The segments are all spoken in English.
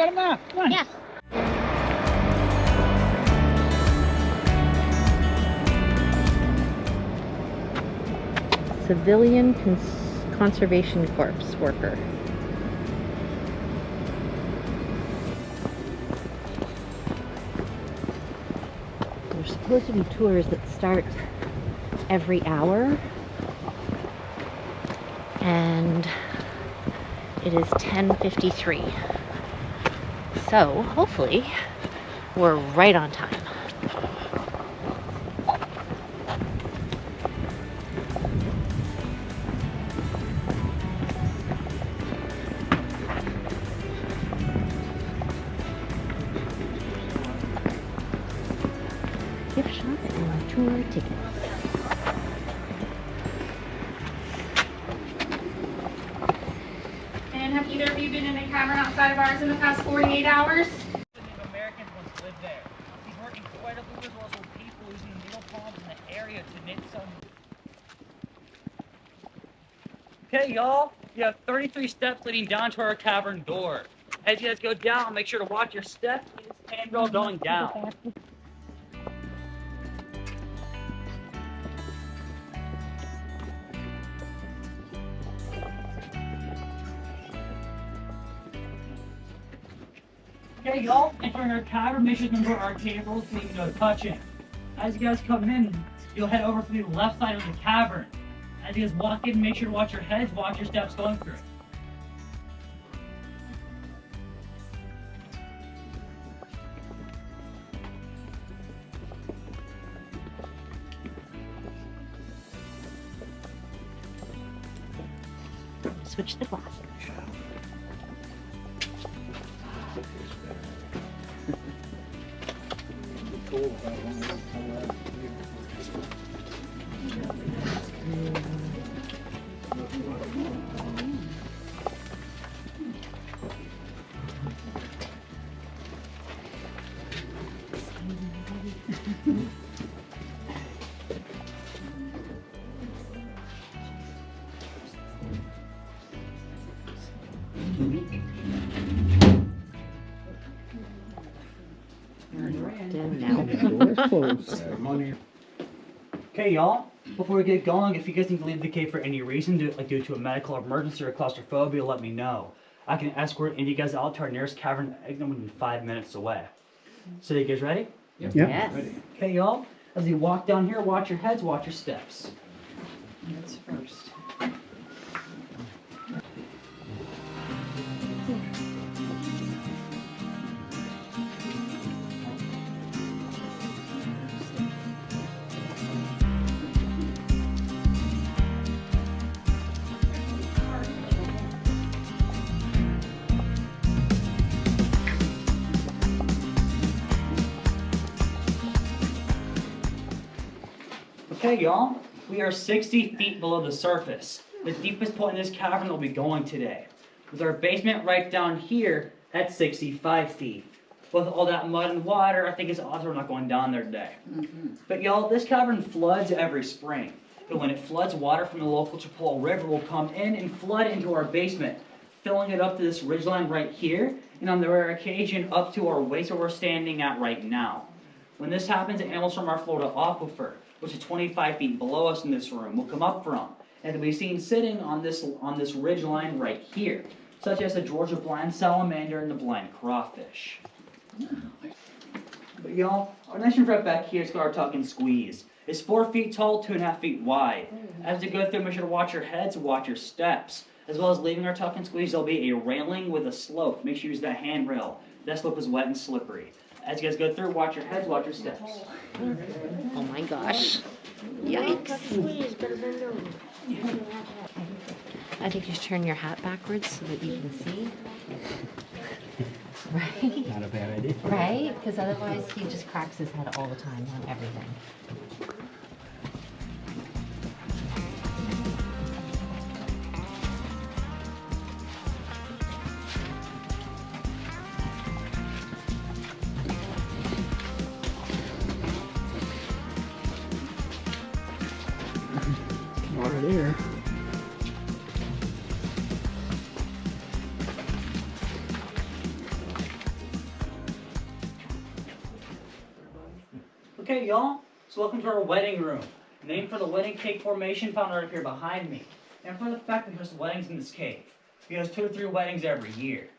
got a map. Come on. Yeah. Civilian Conservation Corps worker. There's supposed to be tours that start every hour, and it is 10:53. So hopefully we're right on time. Gift shop and tour tickets. And have either of you been in a cavern outside of ours in the past 48 hours? Native Americans once lived there. These were incredible resourceful people using the needle palms in the area to knit some. Okay, y'all, you have 33 steps leading down to our cavern door. As you guys go down, make sure to watch your steps and this handrail going down. Okay, y'all, entering our cavern, make sure to remember our tables so you can go touching. As you guys come in, you'll head over to the left side of the cavern. As you guys walk in, make sure to watch your heads, watch your steps going through. Switch the glasses. Okay, y'all, before we get going, if you guys need to leave the cave for any reason, due to a medical emergency or claustrophobia, let me know. I can escort any of you guys out to our nearest cavern exit within 5 minutes away. So, you guys ready? Yep. Yes. Ready. Okay, y'all, as you walk down here, watch your heads, watch your steps. That's first. Okay, y'all, we are 60 feet below the surface, the deepest point in this cavern we'll be going today. With our basement right down here at 65 feet. With all that mud and water, I think it's odds we're not going down there today. But y'all, this cavern floods every spring. And when it floods, water from the local Chipotle River will come in and flood into our basement, filling it up to this ridgeline right here, and on the rare occasion up to our waist where we're standing at right now. When this happens, animals from our Florida aquifer, which is 25 feet below us in this room, will come up from, and they'll be seen sitting on this ridge line right here, such as the Georgia blind salamander and the blind crawfish. But y'all, our next one right back here is called our tuck and squeeze. It's 4 feet tall, 2.5 feet wide. As you go through, make sure to watch your heads, watch your steps. As well as leaving our tuck and squeeze, there'll be a railing with a slope. Make sure you use that handrail. That slope is wet and slippery. As you guys go through, watch your heads, watch your steps. Oh my gosh. Yikes. I think you should turn your hat backwards so that you can see. Right? Not a bad idea. Right? Because otherwise he just cracks his head all the time on everything. Water there. Okay, y'all, so welcome to our wedding room. Named for the wedding cake formation found right up here behind me. And for the fact that there's weddings in this cave. Because 2 to 3 weddings every year.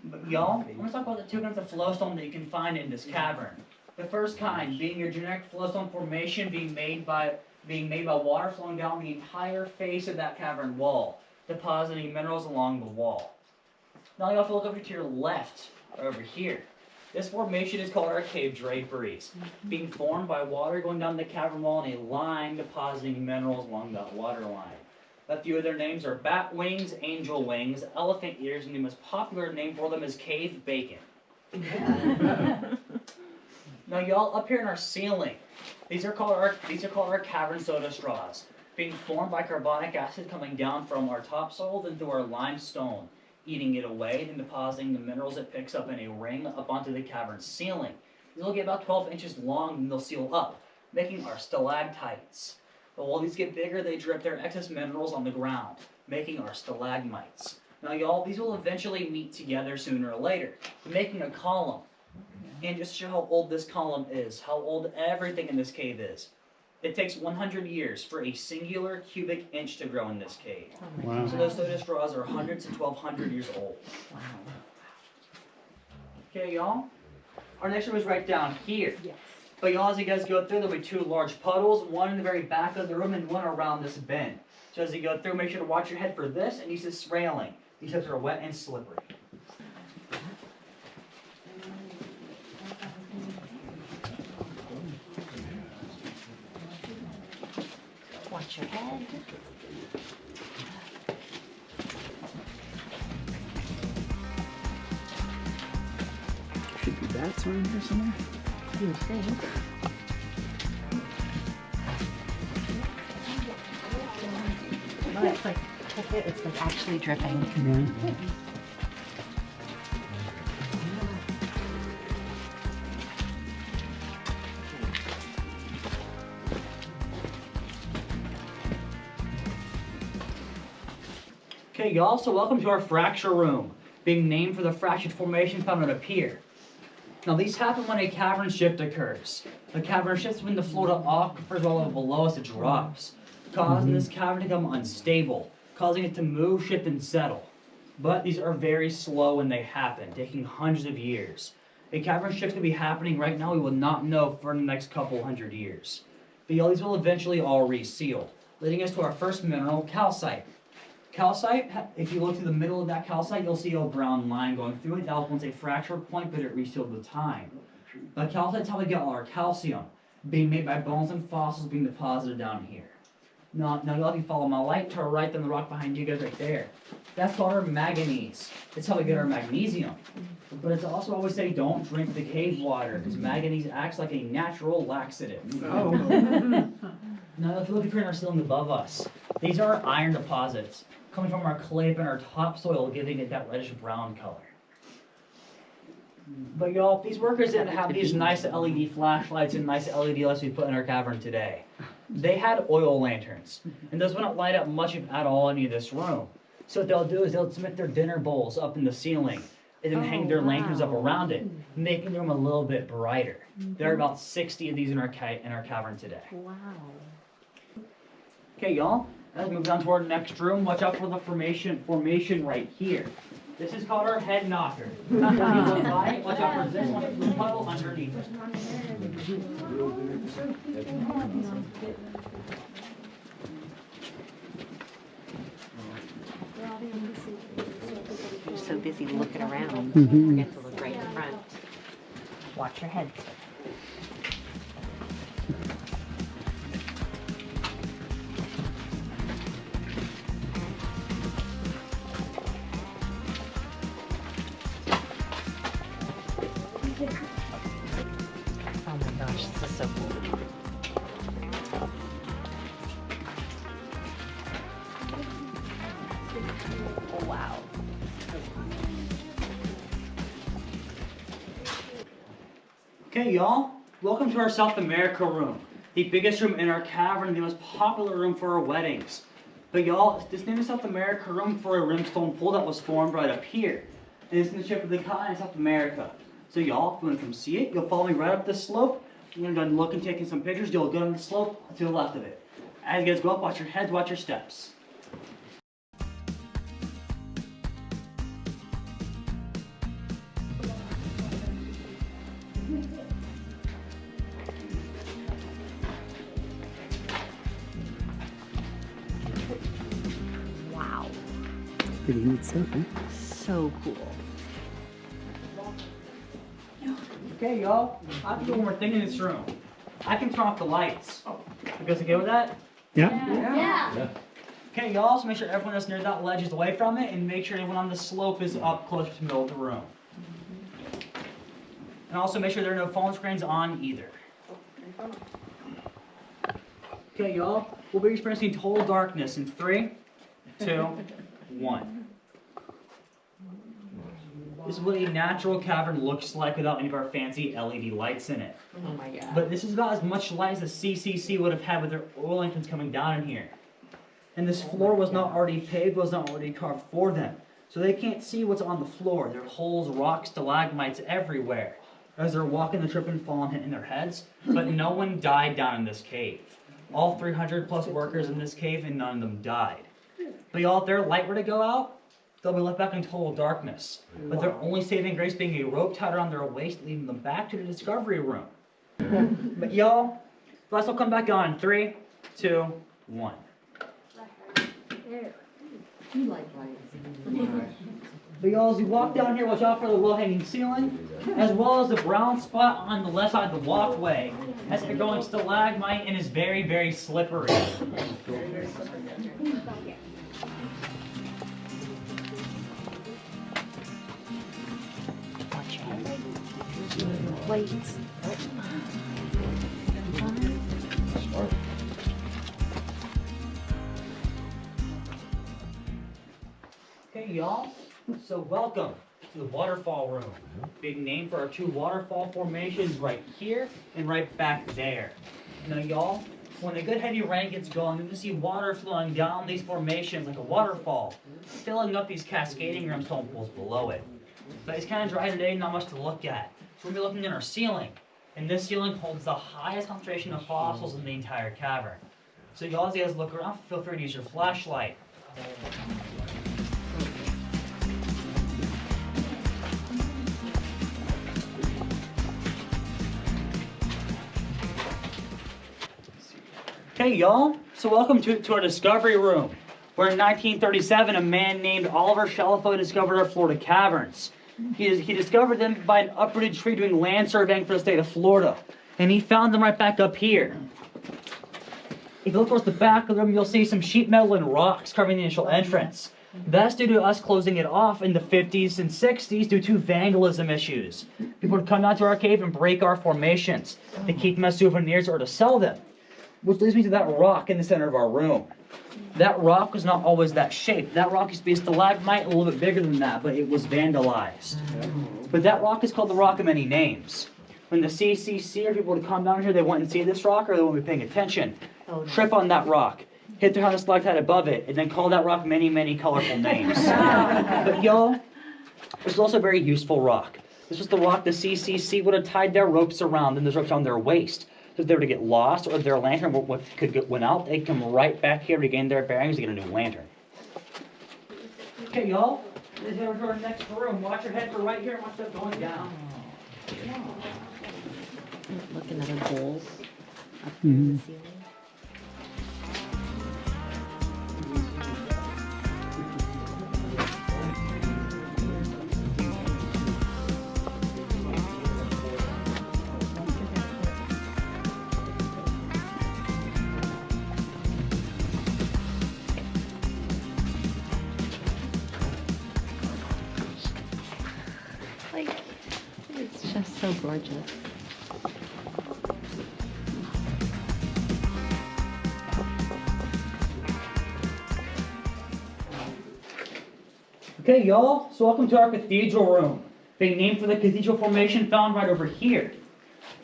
But y'all, I'm going to talk about the 2 kinds of flowstone that you can find in this cavern. The first kind being your generic flowstone formation being made by water flowing down the entire face of that cavern wall, depositing minerals along the wall. Now you have to look over to your left, over here. This formation is called our cave draperies, being formed by water going down the cavern wall in a line depositing minerals along that water line. A few of their names are bat wings, angel wings, elephant ears, and the most popular name for them is cave bacon. Now y'all, up here in our ceiling, these are called our cavern soda straws, being formed by carbonic acid coming down from our topsoil into our limestone, eating it away, then depositing the minerals it picks up in a ring up onto the cavern ceiling. These will get about 12 inches long and they'll seal up, making our stalactites. But while these get bigger, they drip their excess minerals on the ground, making our stalagmites. Now y'all, these will eventually meet together sooner or later, making a column. And just to show how old this column is, how old everything in this cave is. It takes 100 years for a singular cubic inch to grow in this cave. Wow. So those soda straws are hundreds to 1,200 years old. Wow. Okay, y'all? Our next room is right down here. Yes. But y'all, as you guys go through, there'll be 2 large puddles, one in the very back of the room and one around this bend. So as you go through, make sure to watch your head for this and use this railing. These steps are wet and slippery. Watch your head. Should be bats around here somewhere. You would think. No, it's like, it's like actually dripping. Yeah. Okay, y'all, so welcome to our fracture room, being named for the fractured formation found up here. Now, these happen when a cavern shift occurs. The cavern shifts when the Florida aquifers while below us it drops, causing this cavern to become unstable, causing it to move, shift, and settle. But these are very slow when they happen, taking hundreds of years. A cavern shift could be happening right now we will not know for the next couple hundred years. But y'all, these will eventually all reseal, leading us to our first mineral, calcite. Calcite, if you look to the middle of that calcite, you'll see a brown line going through it. That was once a fracture point, but it resealed with time. But calcite's how we get all our calcium, being made by bones and fossils being deposited down here. Now you'll have to follow my light to our right, then the rock behind you guys right there. That's called our manganese. It's how we get our magnesium. But it's also always say don't drink the cave water, because manganese acts like a natural laxative. Oh. Now if you look at our ceiling above us, these are our iron deposits, coming from our clay and our topsoil, giving it that reddish brown color. But y'all, these workers didn't have these nice LED flashlights and nice LED lights we put in our cavern today. They had oil lanterns, and those wouldn't light up much if at all any of this room. So what they'll do is they'll submit their dinner bowls up in the ceiling, and then hang their lanterns up around it, making the room a little bit brighter. There are about 60 of these in our cavern today. Wow. Okay, y'all, let's move down to our next room. Watch out for the formation right here. This is called our head knocker. If you look by it, watch out for this one, the puddle underneath it. You're so busy looking around, Mhm. you forget to look right in front. Watch your head. Oh my gosh, this is so cool. Oh, wow. Okay, y'all, welcome to our South America room, the biggest room in our cavern, the most popular room for our weddings. But y'all, this name is South America room for a limestone pool that was formed right up here. And it's in the shape of the continent of South America. So y'all, if you want to come see it, you'll follow me right up this slope When you're done looking, taking some pictures, you'll go on the slope to the left of it. As you guys go up, watch your heads, watch your steps. Wow. Pretty neat stuff, huh? So cool. Okay, y'all. I have to do one more thing in this room. I can turn off the lights. You guys okay with that? Yeah. Okay, y'all. So make sure everyone that's near that ledge is away from it, and make sure everyone on the slope is up closer to the middle of the room. And also make sure there are no phone screens on either. Okay, y'all. We'll be experiencing total darkness in 3, 2, 1. This is what a natural cavern looks like without any of our fancy LED lights in it. Oh my god. But this is about as much light as the CCC would have had with their oil lanterns coming down in here. And this floor was not already paved, was not already carved for them. So they can't see what's on the floor. There are holes, rocks, stalagmites everywhere. As they're walking, they trip and fall and hitting their heads. But no one died down in this cave. All 300 plus workers in this cave, and none of them died. But y'all, if their light were to go out, they'll be left back in total darkness. But their only saving grace being a rope tied around their waist, leading them back to the discovery room. But y'all, lights will come back on in 3, 2, 1. But y'all, as you walk down here, watch out for the low-hanging ceiling, as well as the brown spot on the left side of the walkway. As they're going stalagmite and is very, very slippery. Watch out. Plates. Okay, y'all, so welcome to the waterfall room. Big name for our 2 waterfall formations right here and right back there. Now, y'all, when a good heavy rain gets going, you'll see water flowing down these formations like a waterfall, filling up these cascading rimstone pools below it. But it's kind of dry today, not much to look at. So we'll be looking in our ceiling. And this ceiling holds the highest concentration of fossils in the entire cavern. So y'all, as you guys look around, feel free to use your flashlight. Hey y'all, so welcome to our discovery room, where in 1937 a man named Oliver Shellifoot discovered our Florida caverns. He discovered them by an uprooted tree doing land surveying for the state of Florida, and he found them right back up here. If you look towards the back of the room, you'll see some sheet metal and rocks covering the initial entrance. That's due to us closing it off in the 50s and 60s due to vandalism issues. People would come down to our cave and break our formations to keep them as souvenirs or to sell them. Which leads me to that rock in the center of our room. That rock was not always that shape. That rock used to be a stalagmite, a little bit bigger than that, but it was vandalized. But that rock is called the rock of many names. When the CCC or people would come down here, they wouldn't see this rock or they wouldn't be paying attention. Trip on that rock, hit their hand on the stalactite above it, and then call that rock many, many colorful names. But y'all, this is also a very useful rock. This was the rock the CCC would have tied their ropes around, and those ropes on their waist. So if they were to get lost or if their lantern went out, they'd come right back here to gain their bearings to get a new lantern. Okay, y'all. Let's head over to our next room. Watch your head for right here and watch that going down. Looking at a bowl up in the ceiling. Like, it's just so gorgeous. Okay, y'all, so welcome to our cathedral room, being named for the cathedral formation found right over here.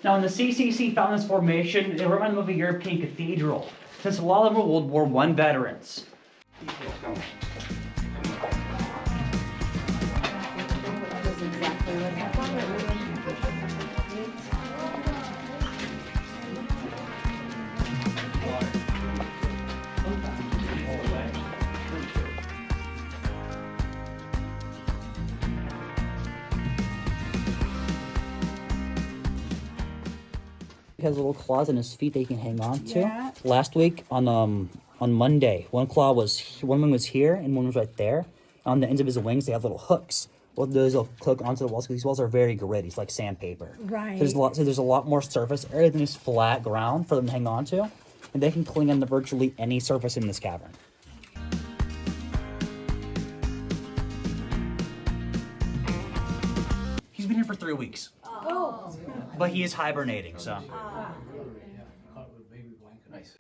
Now, when the CCC found this formation, it reminded them of a European cathedral, since a lot of them were World War I veterans. He has little claws in his feet that he can hang on to. Yeah. Last week on Monday, one wing was here and one was right there. On the ends of his wings, they have little hooks. Well, those will hook onto the walls because these walls are very gritty. It's like sandpaper. Right. So there's a lot more surface area than just flat ground for them to hang on to, and they can cling on to virtually any surface in this cavern. He's been here for 3 weeks. Oh. But he is hibernating, so. Nice.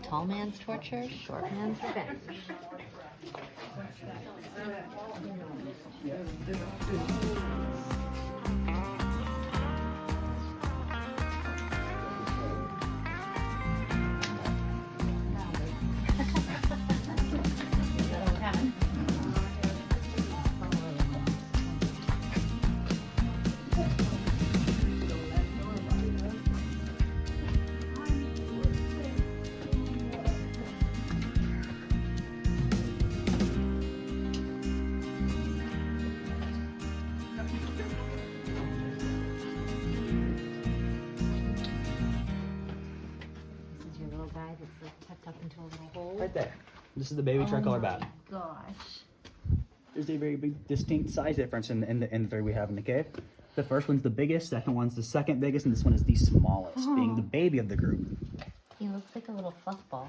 Tall man's torture, short man's revenge. That's like tucked up into a little hole. Right there. This is the baby tricolor bat. Gosh. There's a very big distinct size difference in the three we have in the cave. The first one's the biggest, second one's the second biggest, and this one is the smallest, being the baby of the group. He looks like a little fluff ball.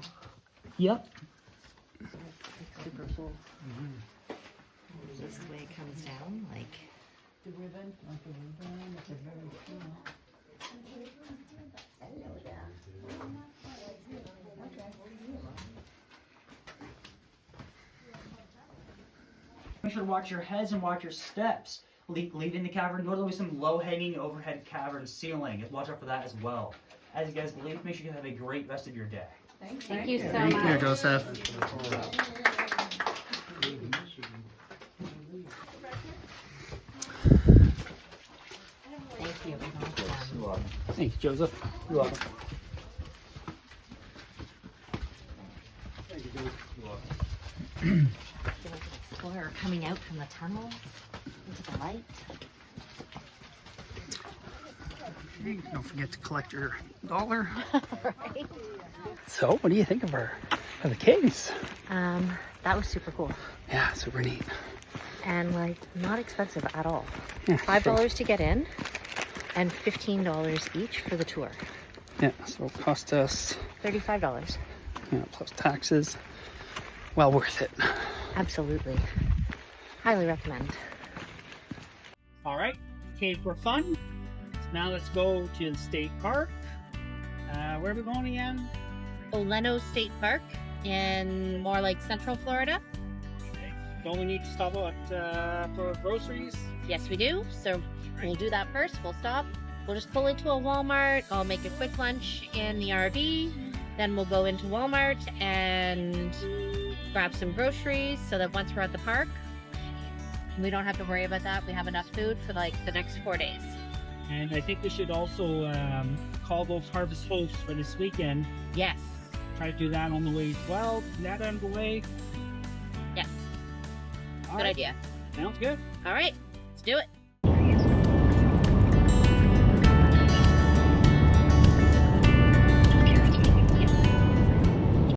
Yep. It's like super cool. Just the way it comes down, like. Make sure to watch your heads and watch your steps. Leaving the cavern, notably some low-hanging overhead cavern ceiling. Watch out for that as well. As you guys leave, make sure you have a great rest of your day. Thank you so Thank much. you, Joseph. Thank you. Thank you, Joseph. You're welcome. Feel like an explorer coming out from the tunnels into the light. Don't forget to collect your dollar. Right? So, what do you think of the caves? That was super cool. Yeah, super neat. And like not expensive at all. Yeah, $5 to get in and $15 each for the tour. Yeah, so it cost us, $35. yeah, plus taxes. Well worth it. Absolutely. Highly recommend. All right, caves were fun. Now let's go to the state park. Where are we going again? Oleno State Park in more like Central Florida. Don't we need to stop at for groceries? Yes, we do. So we'll do that first. We'll stop. We'll just pull into a Walmart. I'll make a quick lunch in the RV. Then we'll go into Walmart and grab some groceries so that once we're at the park, we don't have to worry about that. We have enough food for like the next 4 days. And I think we should also call those harvest hosts for this weekend. Yes. Try to do that on the way as well. That on the way. Yes. All Good right. idea. Sounds good. All right. Let's do it.